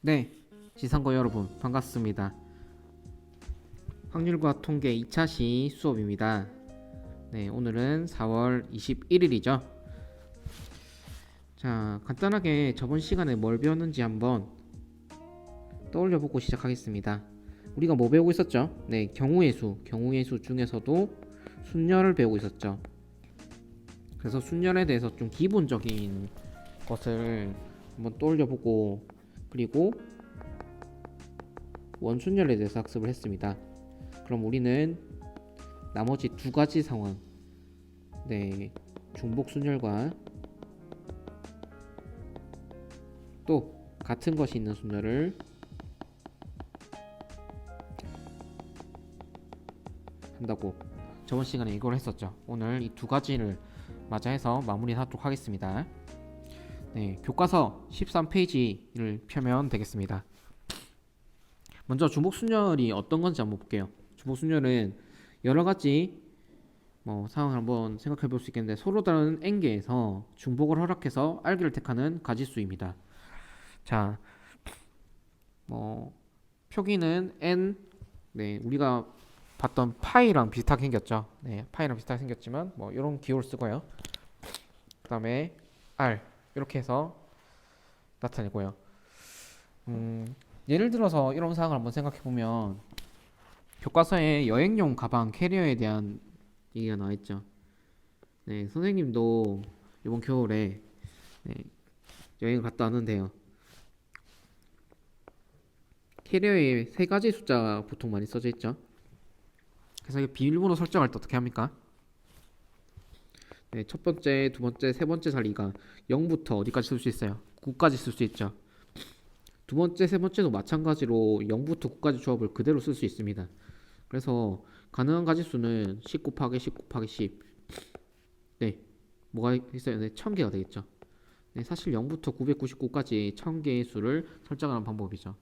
네, 지상고 여러분 반갑습니다. 확률과 통계 2차 시 수업입니다. 네, 오늘은 4월 21일이죠. 자, 간단하게 저번 시간에 뭘 배웠는지 한번 떠올려 보고 시작하겠습니다. 우리가 뭐 배우고 있었죠? 네, 경우의 수 중에서도 순열을 배우고 있었죠. 그래서 순열에 대해서 좀 기본적인 것을 한번 떠올려 보고, 그리고 원순열에 대해서 학습을 했습니다. 그럼 우리는 나머지 두 가지 상황, 네, 중복순열과 또 같은 것이 있는 순열을 한다고 저번 시간에 이걸 했었죠. 오늘 이 두 가지를 맞이해서 마무리하도록 하겠습니다. 네, 교과서 13페이지를 펴면 되겠습니다. 먼저 중복순열이 어떤 건지 한번 볼게요. 중복순열은 여러 가지 상황을 한번 생각해 볼 수 있겠는데, 서로 다른 n개에서 중복을 허락해서 알기를 택하는 가지수입니다. 자, 표기는 n, 네, 우리가 봤던 파이랑 비슷하게 생겼죠. 네, 파이랑 비슷하게 생겼지만 이런 기호를 쓰고요. 그 다음에 r 이렇게 해서 나타내고요. 예를 들어서 이런 상황을 한번 생각해 보면, 교과서에 여행용 가방 캐리어에 대한 얘기가 나와 있죠. 네, 선생님도 이번 겨울에 네, 여행을 갔다 왔는데요. 캐리어에 세 가지 숫자가 보통 많이 써져 있죠. 그래서 이게 비밀번호 설정할 때 어떻게 합니까? 네, 첫 번째, 두 번째, 세 번째 자리가 0부터 어디까지 쓸 수 있어요? 9까지 쓸 수 있죠. 두 번째, 세 번째도 마찬가지로 0부터 9까지 조합을 그대로 쓸 수 있습니다. 그래서 가능한 가지수는 10 곱하기 10 곱하기 10. 네, 뭐가 있어요? 네, 1000개가 되겠죠. 네, 사실 0부터 999까지 1000개의 수를 설정하는 방법이죠.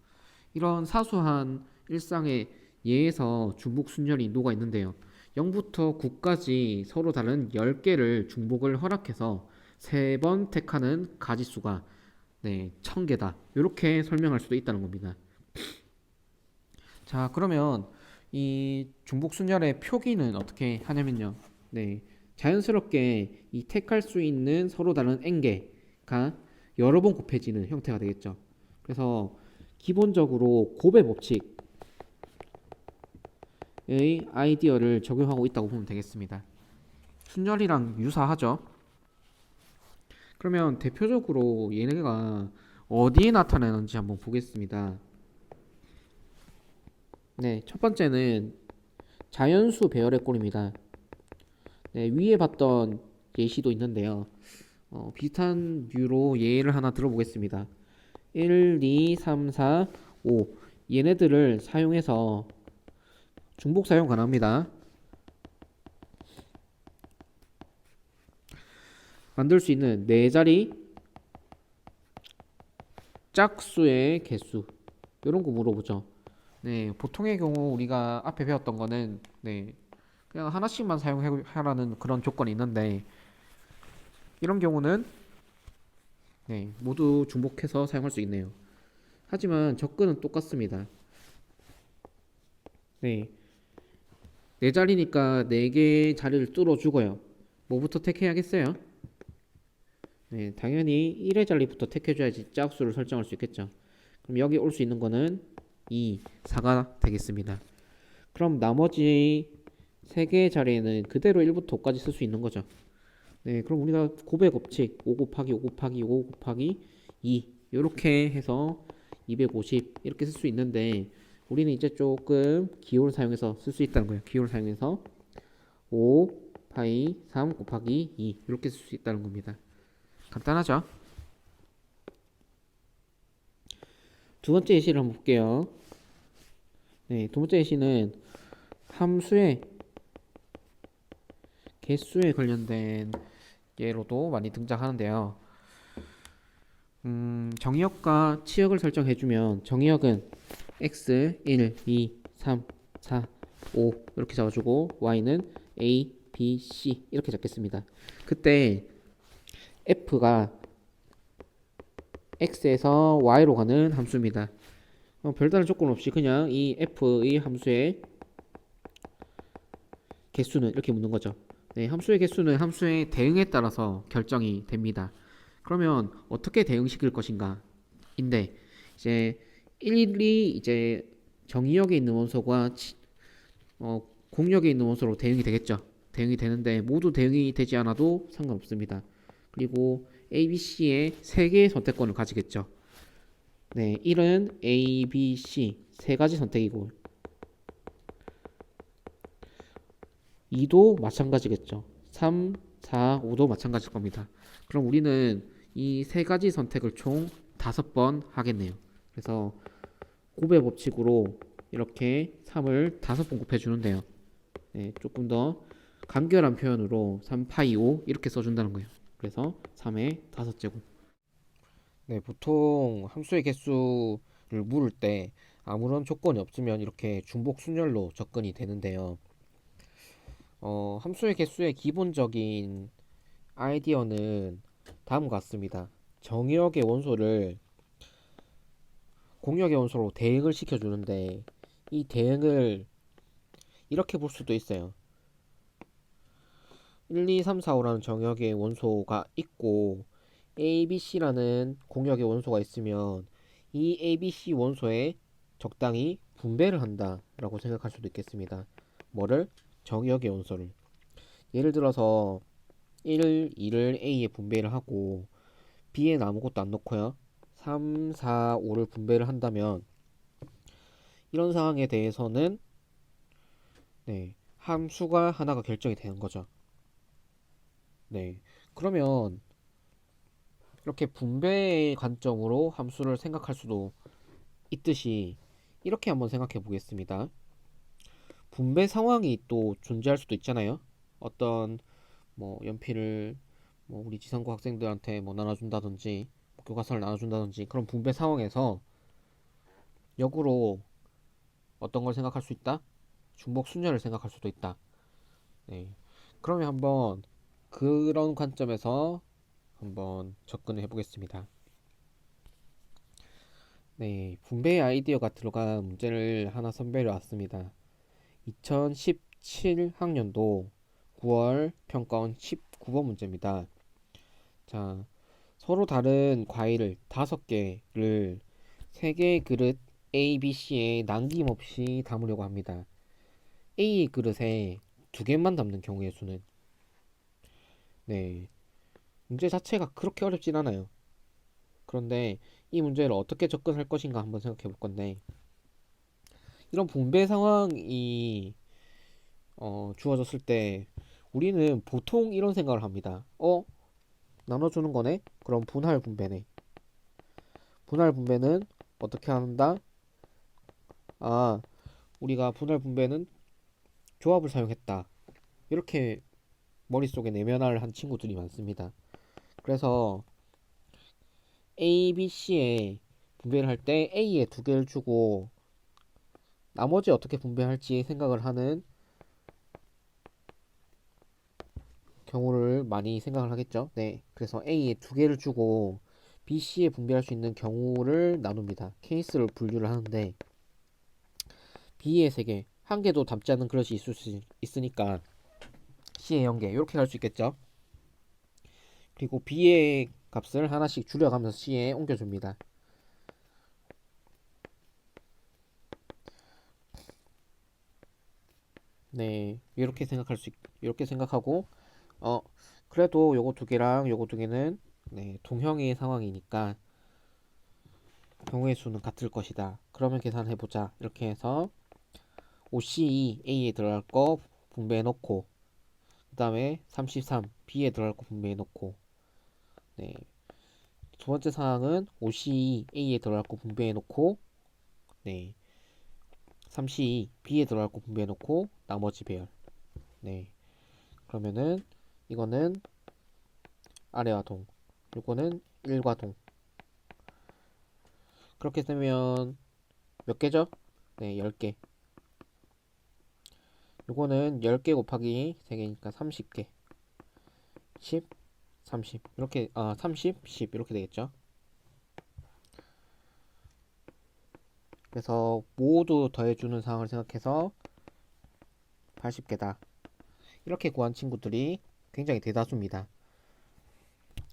이런 사소한 일상의 예에서 중복순열이 녹아 있는데요. 0부터 9까지 서로 다른 10개를 중복을 허락해서 3번 택하는 가지수가 네, 1000개다. 이렇게 설명할 수도 있다는 겁니다. 자, 그러면 이 중복순열의 표기는 어떻게 하냐면요. 네, 자연스럽게 이 택할 수 있는 서로 다른 n개가 여러 번 곱해지는 형태가 되겠죠. 그래서 기본적으로 곱의 법칙의 아이디어를 적용하고 있다고 보면 되겠습니다. 순열이랑 유사하죠. 그러면 대표적으로 얘네가 어디에 나타나는지 한번 보겠습니다. 네, 첫 번째는 자연수 배열의 꼴입니다. 네, 위에 봤던 예시도 있는데요. 비슷한 류로 예를 하나 들어보겠습니다. 1, 2, 3, 4, 5 얘네들을 사용해서 중복 사용 가능합니다. 만들 수 있는 4자리 짝수의 개수, 이런 거 물어보죠. 네, 보통의 경우 우리가 앞에 배웠던 거는 네, 그냥 하나씩만 사용하라는 그런 조건이 있는데, 이런 경우는 네, 모두 중복해서 사용할 수 있네요. 하지만 접근은 똑같습니다. 네, 4자리니까 4개의 자리를 뚫어주고요. 뭐부터 택해야겠어요? 네, 당연히 1의 자리부터 택해줘야지 짝수를 설정할 수 있겠죠. 그럼 여기 올 수 있는 거는 2, 4가 되겠습니다. 그럼 나머지 3개의 자리에는 그대로 1부터 5까지 쓸 수 있는 거죠. 네, 그럼 우리가 곱의 법칙 5 곱하기 5 곱하기 5 곱하기 2 이렇게 해서 250 이렇게 쓸 수 있는데, 우리는 이제 조금 기호를 사용해서 쓸 수 있다는 거예요. 기호를 사용해서 5 파이 3 곱하기 2 이렇게 쓸 수 있다는 겁니다. 간단하죠? 두 번째 예시를 한번 볼게요. 네, 두 번째 예시는 함수의 개수에 관련된 예로도 많이 등장하는데요. 정의역과 치역을 설정해주면 정의역은 x 1, 2, 3, 4, 5 이렇게 잡아주고 y는 a, b, c 이렇게 잡겠습니다. 그때 f가 x에서 y로 가는 함수입니다. 별다른 조건 없이 그냥 이 f의 함수의 개수는 이렇게 묻는 거죠. 네, 함수의 개수는 함수의 대응에 따라서 결정이 됩니다. 그러면 어떻게 대응시킬 것인가? 인데 이제 일일이 이제 정의역에 있는 원소가 공역에 있는 원소로 대응이 되겠죠. 대응이 되는데 모두 대응이 되지 않아도 상관없습니다. 그리고 A, B, C의 세 개의 선택권을 가지겠죠. 네, 1은 A, B, C 세 가지 선택이고 2도 마찬가지겠죠. 3, 4, 5도 마찬가지일 겁니다. 그럼 우리는 이 세 가지 선택을 총 5번 하겠네요. 그래서 곱의 법칙으로 이렇게 3을 5번 곱해주는데요. 네, 조금 더 간결한 표현으로 3파이 5 이렇게 써준다는 거예요. 그래서 3의 5제곱. 네, 보통 함수의 개수를 물을 때 아무런 조건이 없으면 이렇게 중복 순열로 접근이 되는데요. 함수의 개수의 기본적인 아이디어는 다음과 같습니다. 정역의 원소를 공역의 원소로 대응을 시켜주는데 이 대응을 이렇게 볼 수도 있어요. 1, 2, 3, 4, 5라는 정역의 원소가 있고 A, B, C라는 공역의 원소가 있으면 이 A, B, C 원소에 적당히 분배를 한다라고 생각할 수도 있겠습니다. 뭐를? 정역의 원소를. 예를 들어서 1, 2를 A에 분배를 하고 B엔 아무것도 안 넣고요. 3, 4, 5를 분배를 한다면 이런 상황에 대해서는 네, 함수가 하나가 결정이 되는 거죠. 네. 그러면 이렇게 분배의 관점으로 함수를 생각할 수도 있듯이 이렇게 한번 생각해 보겠습니다. 분배 상황이 또 존재할 수도 있잖아요. 어떤 뭐 연필을 뭐 우리 지상고 학생들한테 뭐 나눠준다든지 뭐 교과서를 나눠준다든지 그런 분배 상황에서 역으로 어떤 걸 생각할 수 있다? 중복 순열을 생각할 수도 있다. 네. 그러면 한번 그런 관점에서 한번 접근을 해보겠습니다. 네, 분배의 아이디어가 들어간 문제를 하나 선별해 왔습니다. 2017 학년도 9월 평가원 19번 문제입니다. 자, 서로 다른 과일을 5개를 3개의 그릇 A, B, C에 남김없이 담으려고 합니다. A의 그릇에 2개만 담는 경우의 수는 네, 문제 자체가 그렇게 어렵진 않아요. 그런데 이 문제를 어떻게 접근할 것인가 한번 생각해 볼 건데 이런 분배 상황이 주어졌을 때 우리는 보통 이런 생각을 합니다. 나눠주는 거네? 그럼 분할 분배네. 분할 분배는 어떻게 한다? 아, 우리가 분할 분배는 조합을 사용했다. 이렇게 머릿속에 내면화를 한 친구들이 많습니다. 그래서 A, B, C에 분배를 할 때 A에 2개를 주고 나머지 어떻게 분배할지 생각을 하는 경우를 많이 생각을 하겠죠. 네. 그래서 A에 2개를 주고 B, C에 분배할 수 있는 경우를 나눕니다. 케이스를 분류를 하는데 B에 3개, 1개도 담지 않는 그릇이 있을 수 있으니까 C에 0개 이렇게 할 수 있겠죠. 그리고 B의 값을 하나씩 줄여가면서 C에 옮겨줍니다. 네, 이렇게 생각하고 어 그래도 요거 2개랑 요거 2개는 네, 동형의 상황이니까 경우의 수는 같을 것이다. 그러면 계산해보자. 이렇게 해서 OCE A에 들어갈 거 분배해 놓고 그 다음에 33 B에 들어갈 거 분배해 놓고 네, 두 번째 상황은 OCE A에 들어갈 거 분배해 놓고 네, 3CE B에 들어갈 거 분배해 놓고 나머지 배열. 네, 그러면은 이거는 아래와 동, 이거는 1과 동. 그렇게 되면 몇 개죠? 네, 10개. 요거는 10개 곱하기 3개니까 30개. 10, 30. 이렇게, 30, 10. 이렇게 되겠죠? 그래서 모두 더해주는 상황을 생각해서 80개다. 이렇게 구한 친구들이 굉장히 대다수입니다.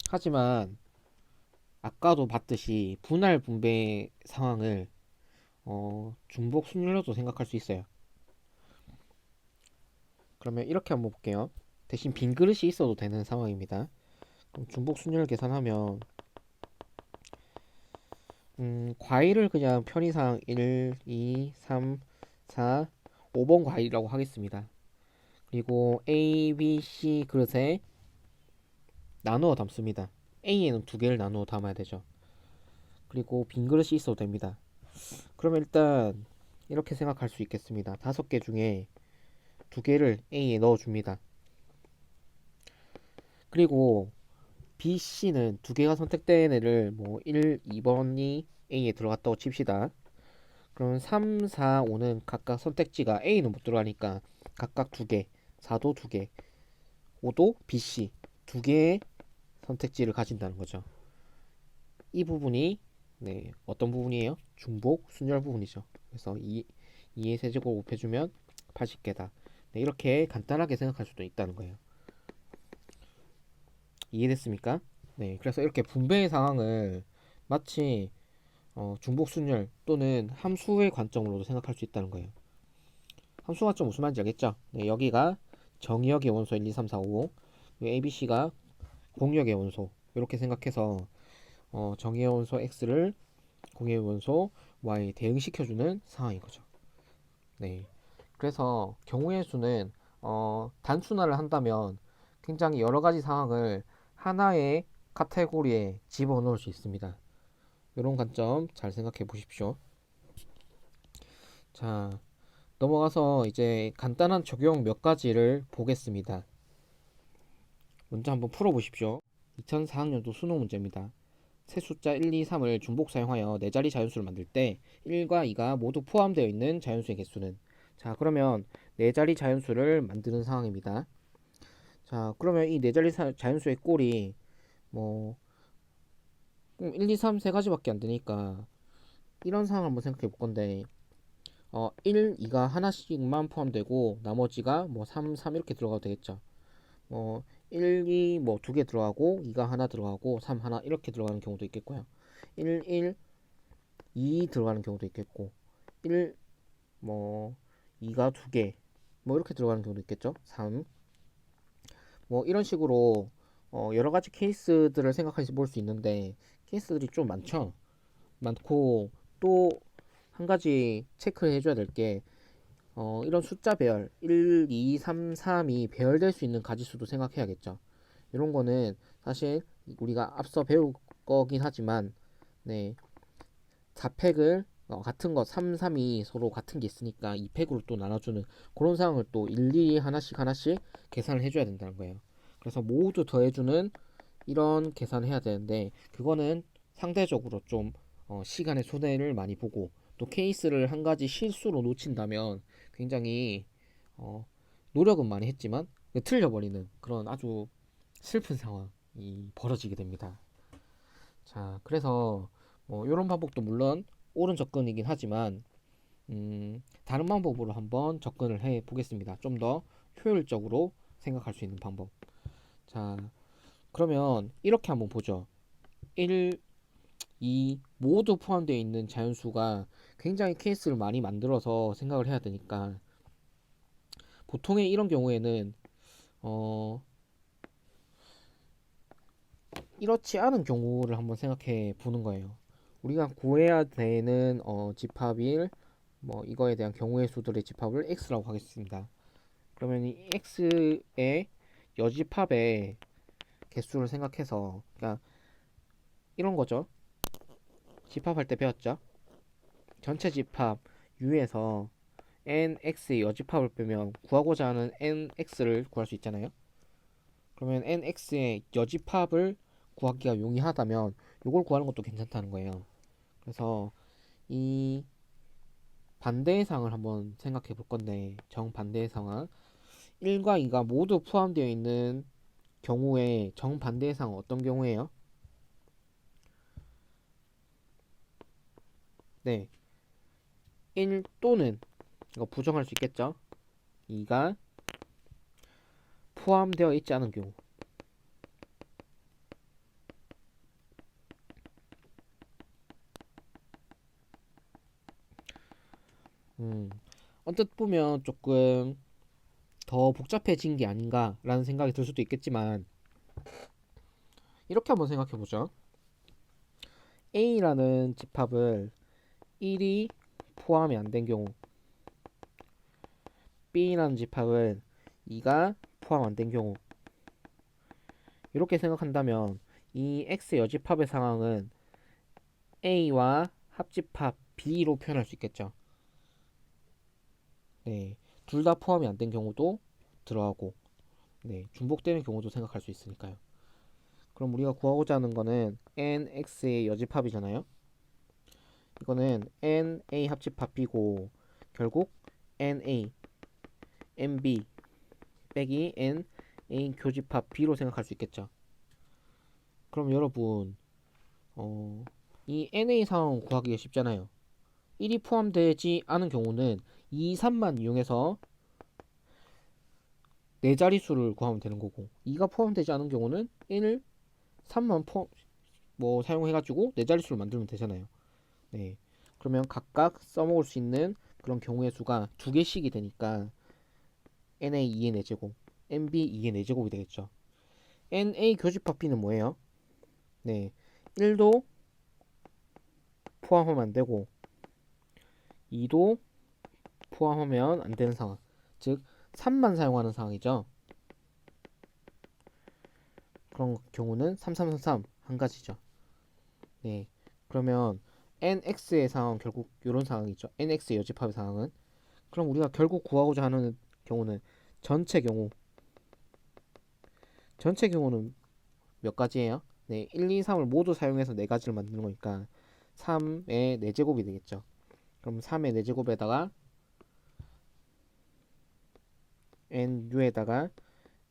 하지만 아까도 봤듯이 분할 분배 상황을 중복 순열로도 생각할 수 있어요. 그러면 이렇게 한번 볼게요. 대신 빈 그릇이 있어도 되는 상황입니다. 그럼 중복 순열 계산하면 과일을 그냥 편의상 1, 2, 3, 4, 5번 과일이라고 하겠습니다. 그리고 A, B, C 그릇에 나누어 담습니다. A에는 두 개를 나누어 담아야 되죠. 그리고 빈 그릇이 있어도 됩니다. 그러면 일단 이렇게 생각할 수 있겠습니다. 5개 중에 두 개를 A에 넣어줍니다. 그리고 B, C는 두 개가 선택된 애를 뭐 1, 2번이 A에 들어갔다고 칩시다. 그럼 3, 4, 5는 각각 선택지가 A는 못 들어가니까 각각 두 개, 4도 두 개, 5도 B, C 두 개의 선택지를 가진다는 거죠. 이 부분이 어떤 부분이에요? 중복 순열 부분이죠. 그래서 2의 세제곱 곱해주면 80개다. 이렇게 간단하게 생각할 수도 있다는 거예요. 이해됐습니까? 네, 그래서 이렇게 분배의 상황을 마치 중복 순열 또는 함수의 관점으로도 생각할 수 있다는 거예요. 함수 관점 무슨 말인지 알겠죠? 네, 여기가 정의역의 원소 1, 2, 3, 4, 5, ABC가 공역의 원소 이렇게 생각해서 정의의 원소 X를 공의 원소 Y 대응시켜주는 상황인 거죠. 네. 그래서 경우의 수는 단순화를 한다면 굉장히 여러 가지 상황을 하나의 카테고리에 집어넣을 수 있습니다. 이런 관점 잘 생각해 보십시오. 자, 넘어가서 이제 간단한 적용 몇 가지를 보겠습니다. 먼저 한번 풀어보십시오. 2004학년도 수능 문제입니다. 세 숫자 1, 2, 3을 중복 사용하여 네 자리 자연수를 만들 때 1과 2가 모두 포함되어 있는 자연수의 개수는 자 그러면 네 자리 자연수를 만드는 상황입니다. 자 그러면 이 네 자리 자연수의 꼴이 뭐 1, 2, 3 세 가지밖에 안 되니까 이런 상황을 한번 생각해 볼 건데 1, 2가 하나씩만 포함되고 나머지가 뭐 3, 3 이렇게 들어가도 되겠죠. 1, 2 뭐 두 개 들어가고 2가 하나 들어가고 3 하나 이렇게 들어가는 경우도 있겠고요. 1, 1, 2 들어가는 경우도 있겠고 1, 뭐 2가 두 개 뭐 이렇게 들어가는 경우도 있겠죠. 3 뭐 이런 식으로 여러 가지 케이스들을 생각해서 볼 수 있는데 케이스들이 좀 많고 또 한 가지 체크를 해줘야 될 게 이런 숫자 배열 1, 2, 3, 3이 배열될 수 있는 가지수도 생각해야겠죠. 이런 거는 사실 우리가 앞서 배울 거긴 하지만 네 4팩을 같은 거 3, 3이 서로 같은 게 있으니까 2팩으로 또 나눠주는 그런 상황을 또 일일이 하나씩 계산을 해줘야 된다는 거예요. 그래서 모두 더해주는 이런 계산을 해야 되는데 그거는 상대적으로 좀 시간의 손해를 많이 보고 또 케이스를 한 가지 실수로 놓친다면 굉장히 어, 노력은 많이 했지만 틀려버리는 그런 아주 슬픈 상황이 벌어지게 됩니다. 자, 그래서 이런 방법도 물론 옳은 접근이긴 하지만 다른 방법으로 한번 접근을 해 보겠습니다. 좀 더 효율적으로 생각할 수 있는 방법. 자, 그러면 이렇게 한번 보죠. 1, 2 모두 포함되어 있는 자연수가 굉장히 케이스를 많이 만들어서 생각을 해야 되니까 보통의 이런 경우에는 어, 이렇지 않은 경우를 한번 생각해 보는 거예요. 우리가 구해야 되는 집합일 뭐 이거에 대한 경우의 수들의 집합을 x라고 하겠습니다. 그러면 이 x의 여집합의 개수를 생각해서 그러니까 이런 거죠. 집합할 때 배웠죠. 전체 집합 U에서 nx의 여집합을 빼면 구하고자 하는 nx를 구할 수 있잖아요. 그러면 nx의 여집합을 구하기가 용이하다면 이걸 구하는 것도 괜찮다는 거예요. 그래서 이 반대의 상황을 한번 생각해 볼 건데 정반대의 상황 1과 2가 모두 포함되어 있는 경우에 정반대의 상황 어떤 경우예요? 네, 1 또는 이거 부정할 수 있겠죠. 2가 포함되어 있지 않은 경우. 음, 언뜻 보면 조금 더 복잡해진 게 아닌가라는 생각이 들 수도 있겠지만 이렇게 한번 생각해 보죠. A라는 집합을 1이 포함이 안 된 경우, B라는 집합은 2가 포함 안 된 경우, 이렇게 생각한다면 이 X 여집합의 상황은 A와 합집합 B로 표현할 수 있겠죠. 네, 둘 다 포함이 안 된 경우도 들어가고, 네, 중복되는 경우도 생각할 수 있으니까요. 그럼 우리가 구하고자 하는 거는 nx의 여집합이잖아요. 이거는 na 합집합 b고 결국 na nb 빼기 na 교집합 b로 생각할 수 있겠죠. 그럼 여러분 이 na 상황 구하기가 쉽잖아요. 1이 포함되지 않은 경우는 2, 3만 이용해서 네 자릿수를 구하면 되는 거고 2가 포함되지 않은 경우는 1, 3만 사용해가지고 네 자릿수를 만들면 되잖아요. 네. 그러면 각각 써먹을 수 있는 그런 경우의 수가 두 개씩이 되니까 NA 2의 4제곱, NB 2의 4제곱이 되겠죠. NA 교집합 B는 뭐예요? 네. 1도 포함하면 안 되고 2도 포함하면 안 되는 상황. 즉 3만 사용하는 상황이죠. 그런 경우는 3333 한 가지죠. 네. 그러면 NX의 상황 결국 이런 상황이죠. NX의 여집합의 상황은 그럼 우리가 결국 구하고자 하는 경우는 전체 경우 전체 경우는 몇 가지예요? 네, 1, 2, 3을 모두 사용해서 네 가지를 만드는 거니까 3의 4제곱이 되겠죠. 그럼 3의 4제곱에다가 nu에다가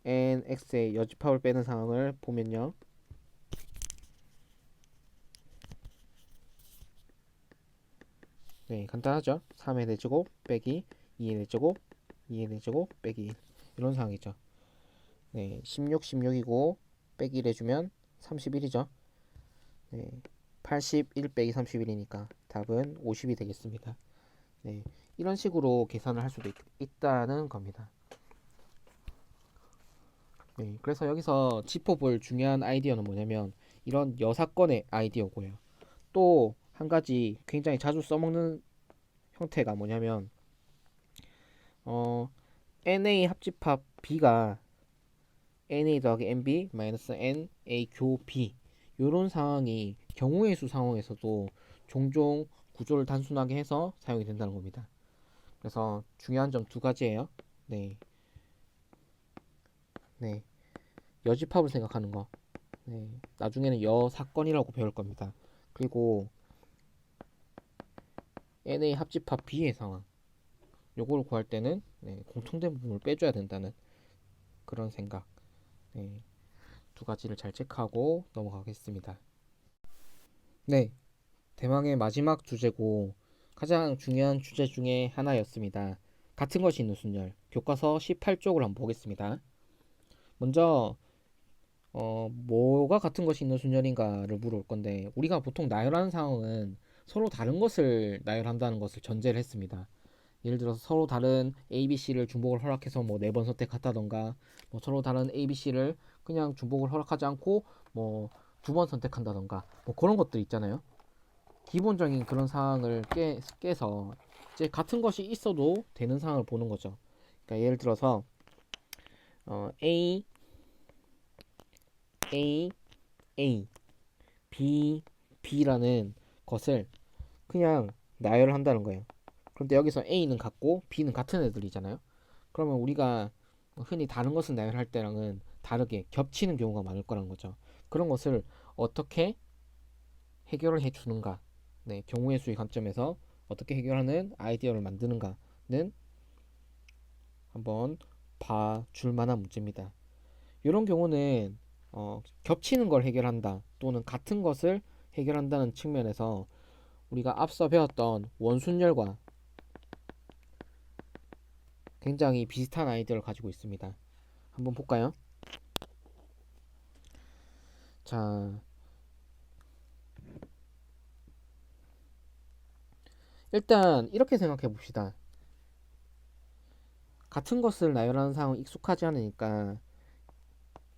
nx의 여집합을 빼는 상황을 보면요. 네, 간단하죠. 3의 4제곱 빼기 2의 4제곱 2의 4제곱 빼기 1 이런 상황이죠. 네, 16, 16이고 빼기 1 해주면 31이죠. 네, 81 빼기 31이니까 답은 50이 되겠습니다. 네, 이런 식으로 계산을 할 수도 있다는 겁니다. 네, 그래서 여기서 짚어볼 중요한 아이디어는 뭐냐면 이런 여사건의 아이디어고요. 또 한 가지 굉장히 자주 써먹는 형태가 뭐냐면 NA 합집합 B가 NA 더하기 NB 마이너스 NA 교 B 이런 상황이 경우의 수 상황에서도 종종 구조를 단순하게 해서 사용이 된다는 겁니다. 그래서 중요한 점 두 가지예요. 네, 네, 여집합을 생각하는 거. 네, 나중에는 여사건이라고 배울 겁니다. 그리고 NA 합집합 B의 상황. 요거를 구할 때는 네, 공통된 부분을 빼줘야 된다는 그런 생각. 네, 두 가지를 잘 체크하고 넘어가겠습니다. 네, 대망의 마지막 주제고 가장 중요한 주제 중에 하나였습니다. 같은 것이 있는 순열. 교과서 18쪽을 한번 보겠습니다. 먼저 뭐가 같은 것이 있는 순열인가를 물어볼 건데 우리가 보통 나열하는 상황은 서로 다른 것을 나열한다는 것을 전제를 했습니다. 예를 들어서 서로 다른 A, B, C를 중복을 허락해서 뭐 4번 선택한다던가 뭐 서로 다른 A, B, C를 그냥 중복을 허락하지 않고 뭐 2번 선택한다던가 뭐 그런 것들 있잖아요. 기본적인 그런 상황을 깨서 이제 같은 것이 있어도 되는 상황을 보는 거죠. 그러니까 예를 들어서 A, A, A, B, B라는 것을 그냥 나열을 한다는 거예요. 그런데 여기서 A는 같고 B는 같은 애들이잖아요. 그러면 우리가 흔히 다른 것을 나열할 때랑은 다르게 겹치는 경우가 많을 거라는 거죠. 그런 것을 어떻게 해결을 해주는가, 네, 경우의 수의 관점에서 어떻게 해결하는 아이디어를 만드는가는 한번 봐줄 만한 문제입니다. 이런 경우는 겹치는 걸 해결한다 또는 같은 것을 해결한다는 측면에서 우리가 앞서 배웠던 원순열과 굉장히 비슷한 아이디어를 가지고 있습니다. 한번 볼까요? 자, 일단 이렇게 생각해 봅시다. 같은 것을 나열하는 상황 익숙하지 않으니까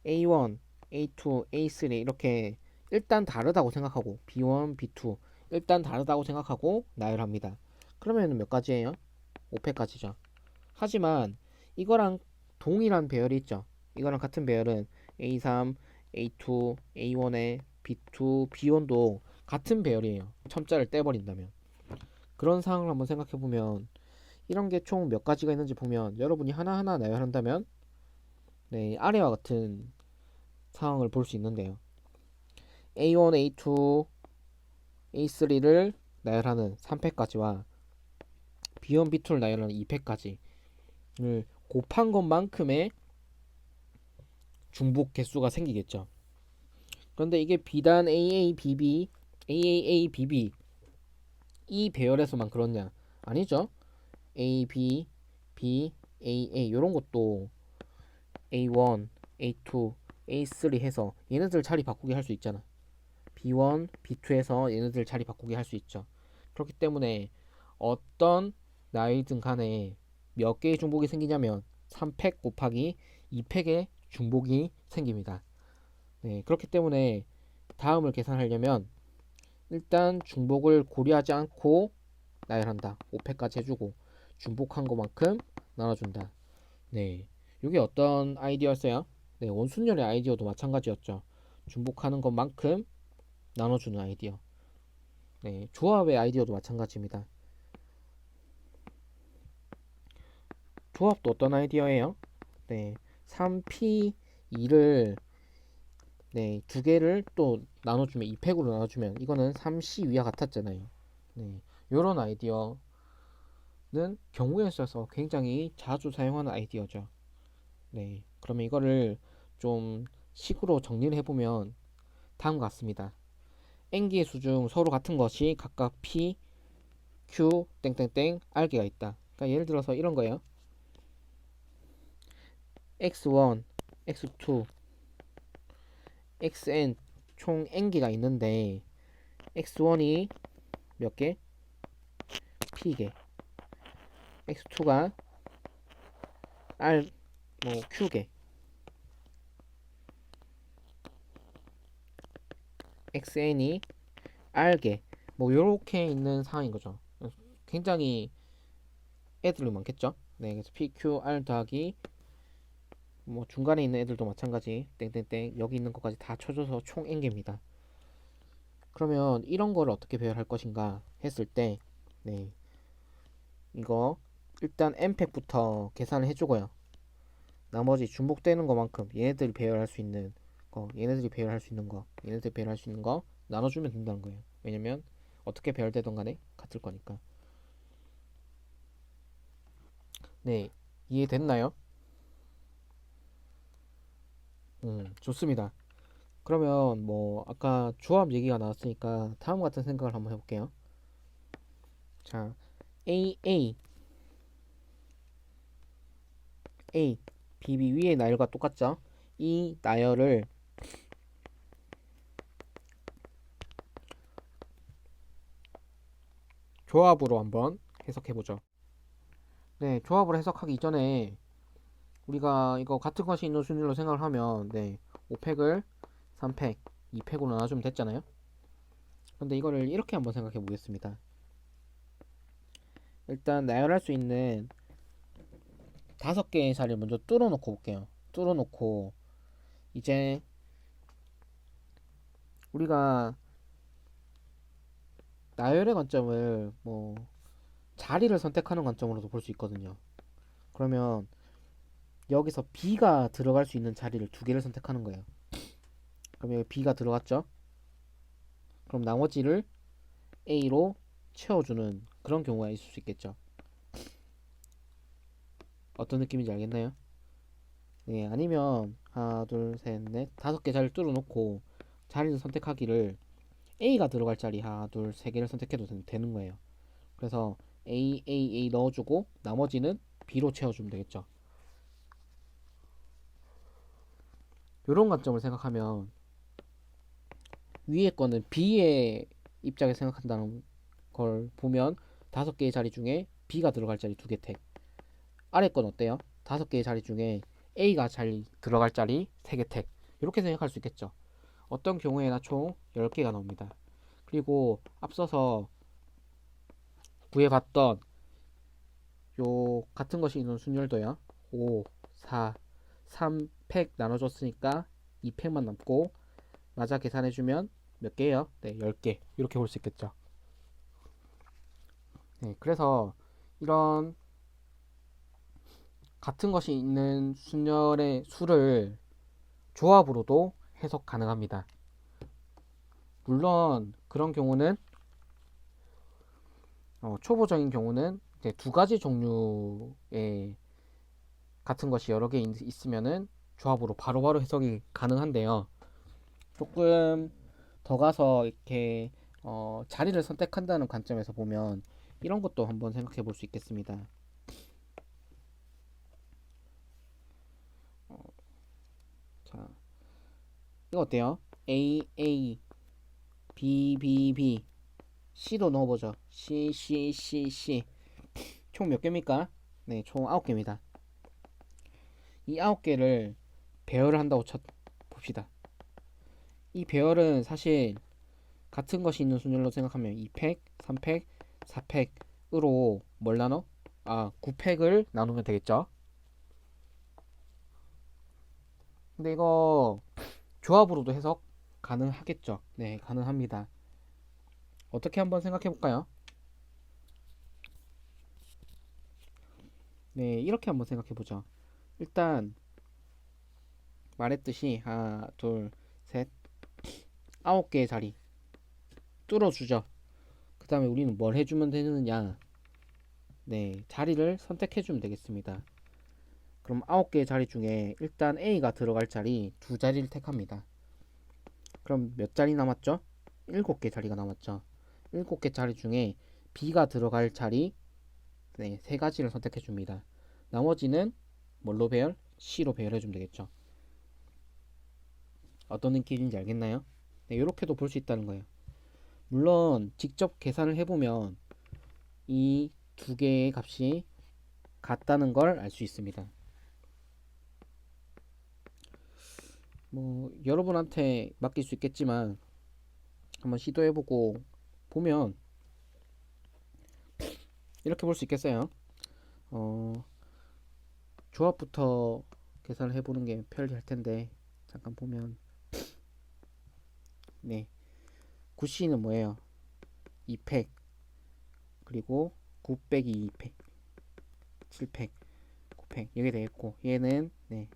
A1, A2, A3 이렇게 일단 다르다고 생각하고 B1, B2 일단 다르다고 생각하고 나열합니다. 그러면 몇 가지예요? 5패까지죠. 하지만 이거랑 동일한 배열이 있죠. 이거랑 같은 배열은 A3, A2, A1에 B2, B1도 같은 배열이에요. 첨자를 떼버린다면. 그런 상황을 한번 생각해 보면 이런 게 총 몇 가지가 있는지 보면 여러분이 하나하나 나열한다면 네, 아래와 같은 상황을 볼 수 있는데요. A1, A2, A3를 나열하는 3패까지와 B1, B2를 나열하는 2패까지를 곱한 것만큼의 중복 개수가 생기겠죠. 그런데 이게 비단 AA, BB, AAA, BB 이 배열에서만 그렇냐? 아니죠. A, B, B, AA 이런 것도 A1, A2, A3 해서 얘네들 자리 바꾸기 할 수 있잖아. B1, B2 해서 얘네들 자리 바꾸기 할 수 있죠. 그렇기 때문에 어떤 나이든 간에 몇 개의 중복이 생기냐면 3팩 곱하기 2팩의 중복이 생깁니다. 네, 그렇기 때문에 다음을 계산하려면 일단 중복을 고려하지 않고 나열한다. 5팩까지 해주고 중복한 것만큼 나눠준다. 네, 이게 어떤 아이디어였어요? 네, 원순열의 아이디어도 마찬가지였죠. 중복하는 것만큼 나눠주는 아이디어. 네, 조합의 아이디어도 마찬가지입니다. 조합도 어떤 아이디어예요? 네, 3P2를 네, 두 개를 또 나눠주면 2팩으로 나눠주면 이거는 3C 위와 같았잖아요. 네, 이런 아이디어는 경우에 있어서 굉장히 자주 사용하는 아이디어죠. 네, 그러면 이거를 좀 식으로 정리를 해보면 다음과 같습니다. n기의 수 중 서로 같은 것이 각각 P, Q, 땡땡땡, R개가 있다. 그러니까 예를 들어서 이런 거예요. X1, X2, XN 총 n개가 있는데 X1이 몇 개? P개. X2가 R 뭐 Q개. XN이 R개. 뭐 요렇게 있는 상황인 거죠. 굉장히 애들이 많겠죠. 네, 그래서 PQR 더하기 뭐 중간에 있는 애들도 마찬가지 땡땡땡 여기 있는 것까지 다 쳐줘서 총 n개입니다. 그러면 이런 거를 어떻게 배열할 것인가 했을 때 네, 이거 일단 n팩부터 계산을 해주고요. 나머지 중복되는 것만큼 얘네들이 배열할 수 있는 거, 얘네들이 배열할 수 있는 거, 얘네들이 배열할 수 있는 거 나눠주면 된다는 거예요. 왜냐면 어떻게 배열되던 간에 같을 거니까. 네, 이해됐나요? 좋습니다. 그러면 뭐 아까 조합 얘기가 나왔으니까 다음 같은 생각을 한번 해볼게요. 자, AA, A, BB 위의 나열과 똑같죠? 이 나열을 조합으로 한번 해석해보죠. 네, 조합을 해석하기 이전에 우리가 이거 같은 것이 있는 순위로 생각을 하면 네, 5팩을 3팩, 2팩으로 나눠주면 됐잖아요. 근데 이거를 이렇게 한번 생각해 보겠습니다. 일단 나열할 수 있는 5개의 자리를 먼저 뚫어 놓고 볼게요. 뚫어 놓고 이제 우리가 나열의 관점을 뭐 자리를 선택하는 관점으로도 볼 수 있거든요. 그러면 여기서 B가 들어갈 수 있는 자리를 2개를 선택하는 거예요. 그럼 여기 B가 들어갔죠? 그럼 나머지를 A로 채워주는 그런 경우가 있을 수 있겠죠. 어떤 느낌인지 알겠나요? 네, 아니면 하나, 둘, 셋, 넷, 5개 자리를 뚫어놓고 자리를 선택하기를 A가 들어갈 자리 하나, 둘, 세 개를 선택해도 되는 거예요. 그래서 A 넣어주고 나머지는 B로 채워주면 되겠죠. 이런 관점을 생각하면 위에 거는 B의 입장에 생각한다는 걸 보면 5개의 자리 중에 B가 들어갈 자리 2개 택. 아래 건 어때요? 5개의 자리 중에 A가 잘 들어갈 자리 3개 택. 이렇게 생각할 수 있겠죠. 어떤 경우에나 총 10개가 나옵니다. 그리고 앞서서 구해봤던 요 같은 것이 있는 순열도요. 5, 4, 3팩 나눠줬으니까 2팩만 남고 맞아 계산해주면 몇 개예요? 네, 10개. 이렇게 볼 수 있겠죠. 네, 그래서 이런 같은 것이 있는 순열의 수를 조합으로도 해석 가능합니다. 물론 그런 경우는 초보적인 경우는 이제 2가지 종류의 같은 것이 여러 개 있으면은 조합으로 바로바로 해석이 가능한데요. 조금 더 가서 이렇게 자리를 선택한다는 관점에서 보면 이런 것도 한번 생각해 볼 수 있겠습니다. 자, 이거 어때요? A, A, B, B, B, C도 넣어보죠. C, C, C, C. 총 몇 개입니까? 네, 총 9개입니다. 이 9개를 배열을 한다고 봅시다. 이 배열은 사실 같은 것이 있는 순열로 생각하면 2팩, 3팩, 4팩으로 뭘 나눠? 9팩을 나누면 되겠죠? 근데 이거 조합으로도 해석 가능하겠죠? 네, 가능합니다. 어떻게 한번 생각해 볼까요? 네, 이렇게 한번 생각해 보죠. 일단 말했듯이 하나, 둘, 셋, 9개의 자리 뚫어주죠. 그 다음에 우리는 뭘 해주면 되느냐? 네, 자리를 선택해주면 되겠습니다. 그럼 9개의 자리 중에 일단 A가 들어갈 자리 2자리를 택합니다. 그럼 몇 자리 남았죠? 7개 자리가 남았죠. 7개 자리 중에 B가 들어갈 자리 네, 3가지를 선택해줍니다. 나머지는 뭘로 배열? C로 배열해주면 되겠죠. 어떤 느낌인지 알겠나요? 네, 이렇게도 볼 수 있다는 거예요. 물론 직접 계산을 해보면 이 2개의 값이 같다는 걸 알 수 있습니다. 뭐 여러분한테 맡길 수 있겠지만 한번 시도해보고 보면 이렇게 볼 수 있겠어요. 어, 조합부터 계산을 해보는 게 편리할 텐데 잠깐 보면 네, 9C는 뭐예요? 2팩 그리고 9 빼기 2팩 7팩 9팩 이게 되겠고 얘는 네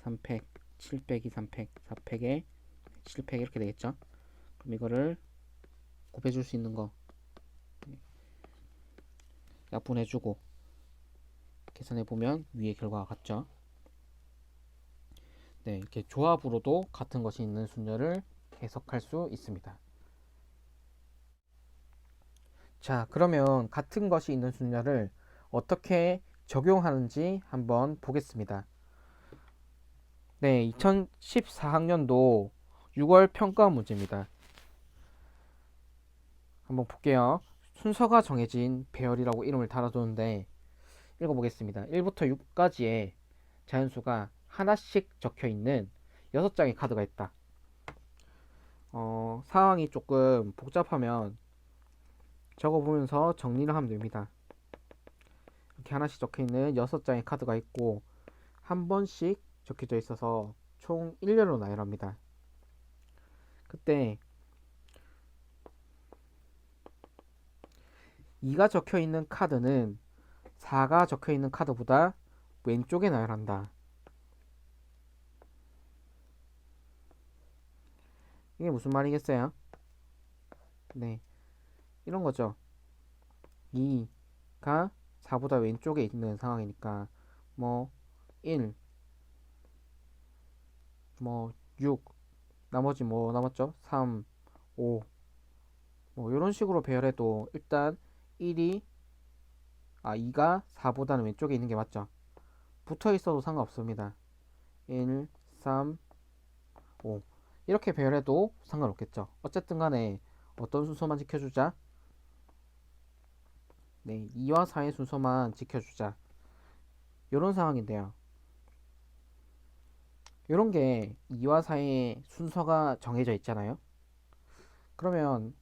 3팩 7 빼기 3팩 4팩에 7팩 이렇게 되겠죠. 그럼 이거를 곱해줄 수 있는 거 약분해주고 계산해보면 위의 결과가 같죠. 네, 이렇게 조합으로도 같은 것이 있는 순열을 해석할 수 있습니다. 자, 그러면 같은 것이 있는 순열을 어떻게 적용하는지 한번 보겠습니다. 네, 2014학년도 6월 평가 문제입니다. 한번 볼게요. 순서가 정해진 배열이라고 이름을 달아두는데 읽어보겠습니다. 1부터 6까지의 자연수가 하나씩 적혀 있는 6장의 카드가 있다. 상황이 조금 복잡하면 적어보면서 정리를 하면 됩니다. 이렇게 하나씩 적혀 있는 6장의 카드가 있고 한 번씩 적혀져 있어서 총 1렬로 나열합니다. 그때 2가 적혀 있는 카드는 4가 적혀 있는 카드보다 왼쪽에 나열한다. 이게 무슨 말이겠어요? 네, 이런 거죠. 2가 4보다 왼쪽에 있는 상황이니까 뭐 1, 뭐 6, 나머지 뭐 남았죠? 3, 5, 뭐 이런 식으로 배열해도 일단 1이 2가 4보다는 왼쪽에 있는 게 맞죠? 붙어 있어도 상관없습니다. 1, 3, 5 이렇게 배열해도 상관없겠죠. 어쨌든 간에 어떤 순서만 지켜주자? 네, 2와 4의 순서만 지켜주자. 이런 상황인데요. 이런 게 2와 4의 순서가 정해져 있잖아요. 그러면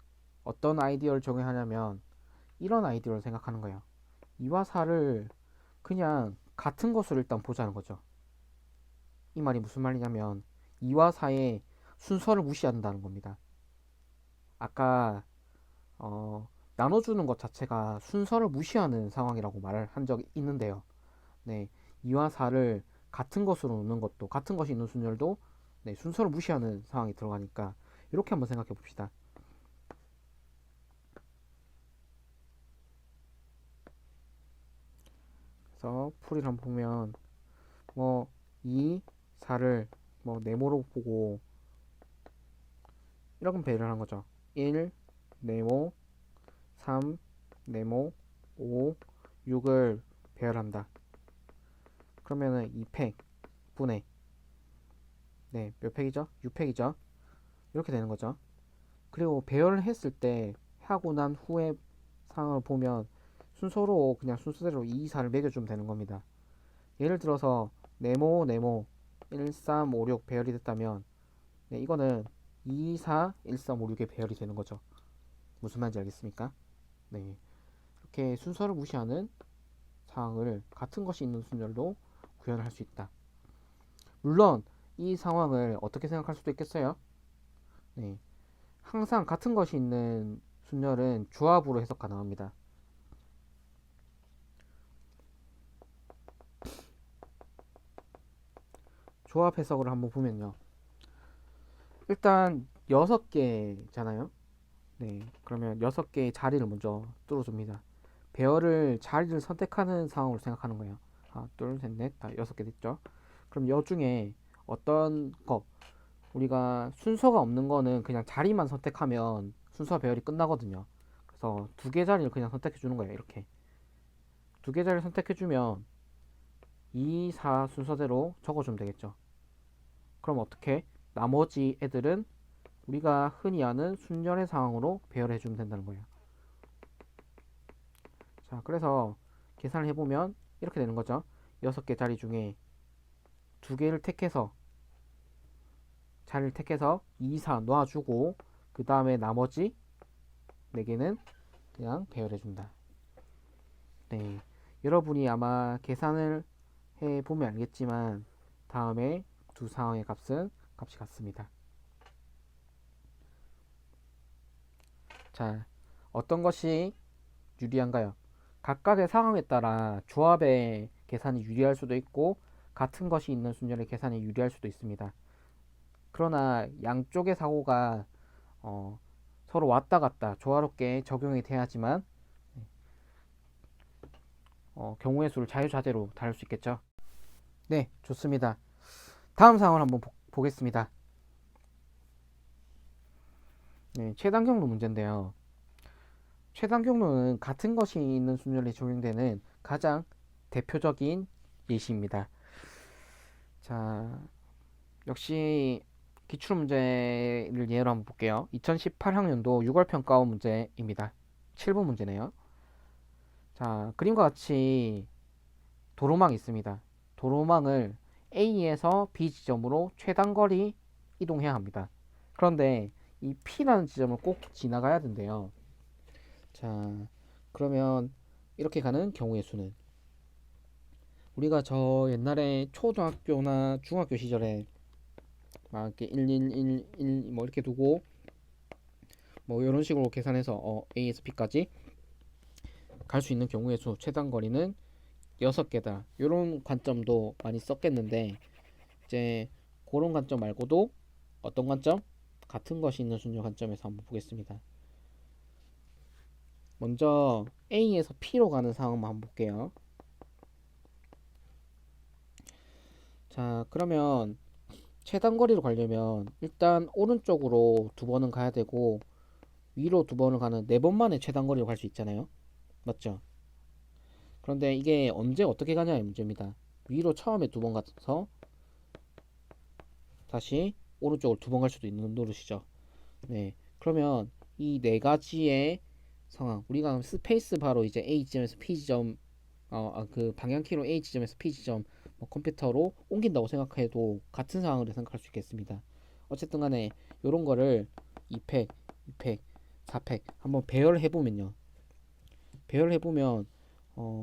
어떤 아이디어를 적용하냐면 이런 아이디어를 생각하는 거예요. 2와 4를 그냥 같은 것으로 일단 보자는 거죠. 이 말이 무슨 말이냐면 2와 4의 순서를 무시한다는 겁니다. 아까 나눠주는 것 자체가 순서를 무시하는 상황이라고 말을 한 적이 있는데요. 네, 2와 4를 같은 것으로 놓는 것도 같은 것이 있는 순열도 네, 순서를 무시하는 상황이 들어가니까 이렇게 한번 생각해 봅시다. 그래서 풀이를 한번 보면 뭐 2, 4를 뭐 네모로 보고 이렇게 배열을 한 거죠. 1, 네모, 3, 네모, 5, 6을 배열한다. 그러면은 2팩 분의 네, 몇 팩이죠? 6팩이죠. 이렇게 되는 거죠. 그리고 배열을 했을 때 하고 난 후에 상황을 보면 순서로 그냥 순서대로 2, 4를 매겨주면 되는 겁니다. 예를 들어서 네모, 네모 1, 3, 5, 6 배열이 됐다면 네, 이거는 2, 4, 1, 3, 5, 6의 배열이 되는 거죠. 무슨 말인지 알겠습니까? 네, 이렇게 순서를 무시하는 상황을 같은 것이 있는 순열로 구현을 할 수 있다. 물론 이 상황을 어떻게 생각할 수도 있겠어요? 네, 항상 같은 것이 있는 순열은 조합으로 해석 가능합니다. 조합 해석을 한번 보면요. 일단 6개잖아요. 네, 그러면 6개의 자리를 먼저 뚫어줍니다. 배열을 자리를 선택하는 상황으로 생각하는 거예요. 하나, 둘, 셋, 넷, 다 6개 됐죠. 그럼 여 중에 어떤 거 우리가 순서가 없는 거는 그냥 자리만 선택하면 순서 배열이 끝나거든요. 그래서 2개 자리를 그냥 선택해 주는 거예요. 이렇게 2개 자리를 선택해 주면 2, 4 순서대로 적어주면 되겠죠. 그럼 어떻게? 나머지 애들은 우리가 흔히 아는 순열의 상황으로 배열해 주면 된다는 거예요. 자, 그래서 계산을 해보면 이렇게 되는 거죠. 6개 자리 중에 2개를 택해서 자리를 택해서 2, 4 놔주고 그 다음에 나머지 4개는 그냥 배열해 준다. 네, 여러분이 아마 계산을 해보면 알겠지만 다음에 두 상황의 값은 값이 같습니다. 자, 어떤 것이 유리한가요? 각각의 상황에 따라 조합의 계산이 유리할 수도 있고 같은 것이 있는 순열의 계산이 유리할 수도 있습니다. 그러나 양쪽의 사고가 어, 서로 왔다 갔다 조화롭게 적용이 돼야지만 경우의 수를 자유자재로 다룰 수 있겠죠. 네, 좋습니다. 다음 상황을 한번 보겠습니다. 네, 최단 경로 문제인데요. 최단 경로는 같은 것이 있는 순열에 적용되는 가장 대표적인 예시입니다. 자, 역시 기출문제를 예로 한번 볼게요. 2018학년도 6월 평가원 문제입니다. 7번 문제네요. 자, 그림과 같이 도로망이 있습니다. 도로망을 A에서 B 지점으로 최단거리 이동해야 합니다. 그런데 이 P라는 지점을 꼭 지나가야 된대요. 자, 그러면 이렇게 가는 경우의 수는 우리가 저 옛날에 초등학교나 중학교 시절에 막 이렇게 1, 1, 1, 1 뭐 이렇게 두고 뭐 이런 식으로 계산해서 A에서 B까지 갈 수 있는 경우의 수 최단 거리는 6개다. 이런 관점도 많이 썼겠는데 이제 그런 관점 말고도 어떤 관점? 같은 것이 있는 순열 관점에서 한번 보겠습니다. 먼저 A에서 P로 가는 상황만 한번 볼게요. 자, 그러면 최단 거리로 가려면 일단 오른쪽으로 2번은 가야 되고 위로 2번을 가는 4번 만에 최단 거리로 갈 수 있잖아요. 맞죠? 그런데 이게 언제 어떻게 가냐의 문제입니다. 위로 처음에 두 번 가서 다시 오른쪽으로 두 번 갈 수도 있는 노릇이죠. 네, 그러면 이 네 가지의 상황, 우리가 스페이스 바로 이제 A 지점에서 B 지점, 그 방향키로 A 지점에서 B 지점 뭐 컴퓨터로 옮긴다고 생각해도 같은 상황을 생각할 수 있겠습니다. 어쨌든 간에 이런 거를 2팩, 2팩, 4팩 한번 배열해 보면요. 배열해 보면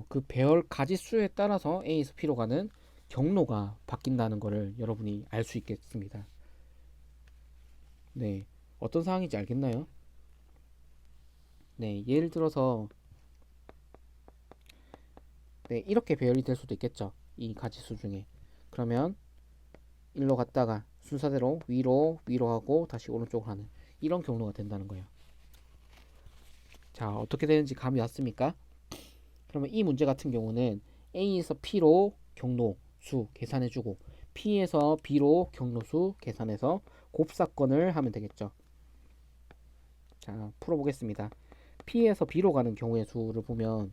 그 배열 가지수에 따라서 A에서 B로 가는 경로가 바뀐다는 것을 여러분이 알 수 있겠습니다. 네, 어떤 상황인지 알겠나요? 네, 예를 들어서 네, 이렇게 배열이 될 수도 있겠죠. 이 가지수 중에. 그러면 일로 갔다가 순서대로 위로 위로 하고 다시 오른쪽으로 하는 이런 경로가 된다는 거예요. 자, 어떻게 되는지 감이 왔습니까? 그러면 이 문제 같은 경우는 A에서 P로 경로수 계산해주고 P에서 B로 경로수 계산해서 곱사건을 하면 되겠죠. 자, 풀어보겠습니다. P에서 B로 가는 경우의 수를 보면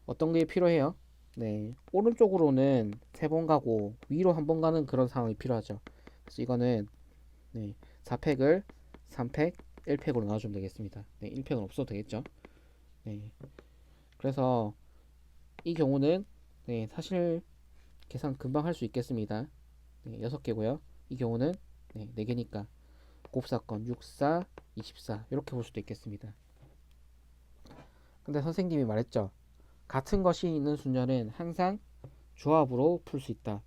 어떤 게 필요해요? 네, 오른쪽으로는 3번 가고 위로 한 번 가는 그런 상황이 필요하죠. 그래서 이거는 네, 4팩을 3팩, 1팩으로 나눠주면 되겠습니다. 네, 1팩은 없어도 되겠죠. 네, 그래서 이 경우는 네, 사실 계산 금방 할 수 있겠습니다. 네, 6개고요. 이 경우는 네, 4개니까 곱사건 6, 4, 24 이렇게 볼 수도 있겠습니다. 근데 선생님이 말했죠. 같은 것이 있는 순열은 항상 조합으로 풀 수 있다.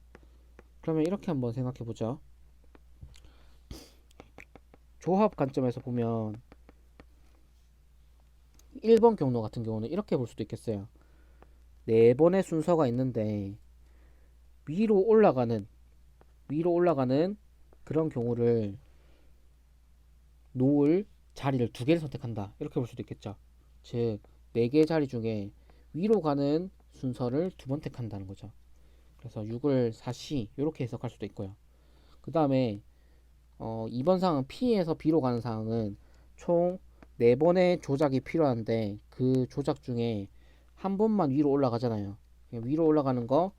그러면 이렇게 한번 생각해 보죠. 조합 관점에서 보면 1번 경로 같은 경우는 이렇게 볼 수도 있겠어요. 4번의 순서가 있는데 위로 올라가는 그런 경우를 놓을 자리를 2개를 선택한다. 이렇게 볼 수도 있겠죠. 즉 4개의 자리 중에 위로 가는 순서를 2번 택한다는 거죠. 그래서 6을 4C 이렇게 해석할 수도 있고요. 그 다음에 2번 상황 P에서 B로 가는 상황은 총 4번의 조작이 필요한데 그 조작 중에 한 번만 위로 올라가잖아요. 위로 올라가는 거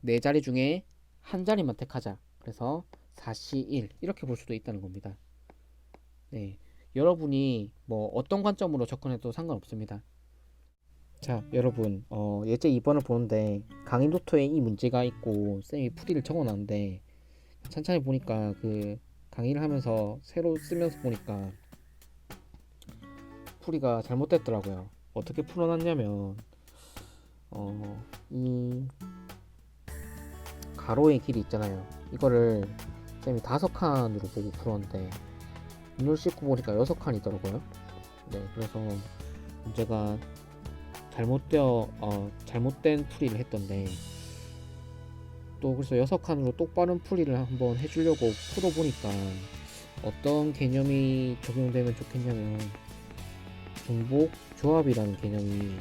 4자리 중에 한 자리만 택하자. 그래서 4C1 이렇게 볼 수도 있다는 겁니다. 네, 여러분이 뭐 어떤 관점으로 접근해도 상관없습니다. 자, 여러분 예제 2번을 보는데 강의 노트에 이 문제가 있고 쌤이 풀이를 적어놨는데 천천히 보니까 그 강의를 하면서 새로 쓰면서 보니까 풀이가 잘못됐더라고요. 어떻게 풀어놨냐면 이 가로의 길이 있잖아요. 이거를 쌤이 5칸으로 보고 풀었는데 눈을 씻고 보니까 6칸이더라고요. 네, 그래서 문제가 잘못된 풀이를 했던데 또 그래서 6칸으로 똑바른 풀이를 한번 해주려고 풀어보니까 어떤 개념이 적용되면 좋겠냐면 중복 조합이라는 개념이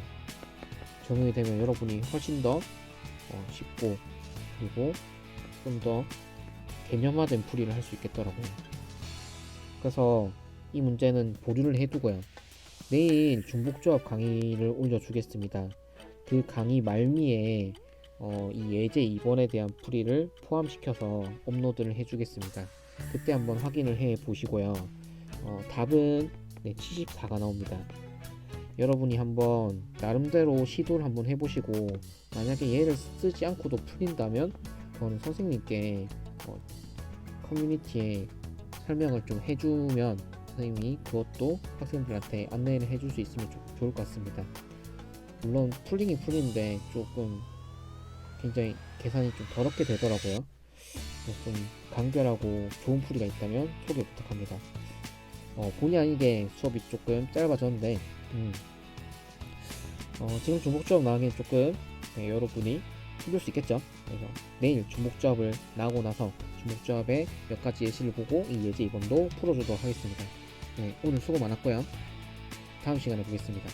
적용이 되면 여러분이 훨씬 더 쉽고 그리고 좀 더 개념화된 풀이를 할 수 있겠더라고요. 그래서 이 문제는 보류를 해두고요. 내일 중복조합 강의를 올려주겠습니다. 그 강의 말미에 이 예제 2번에 대한 풀이를 포함시켜서 업로드를 해주겠습니다. 그때 한번 확인을 해 보시고요. 답은 74가 나옵니다. 여러분이 한번 나름대로 시도를 한번 해보시고 만약에 얘를 쓰지 않고도 풀린다면 그거는 선생님께 커뮤니티에 설명을 좀 해주면 선생님이 그것도 학생들한테 안내를 해줄 수 있으면 좋을 것 같습니다. 물론 풀리긴 풀리는데 조금 굉장히 계산이 좀 더럽게 되더라고요. 좀 간결하고 좋은 풀이가 있다면 소개 부탁합니다. 본의 아니게 수업이 조금 짧아졌는데 지금 중복조합 나가기엔 조금 여러분이 힘들 수 있겠죠. 그래서 내일 중복조합을 나오고 나서 중복조합의 몇 가지 예시를 보고 이 예제 2번도 풀어주도록 하겠습니다. 네, 오늘 수고 많았고요. 다음 시간에 보겠습니다.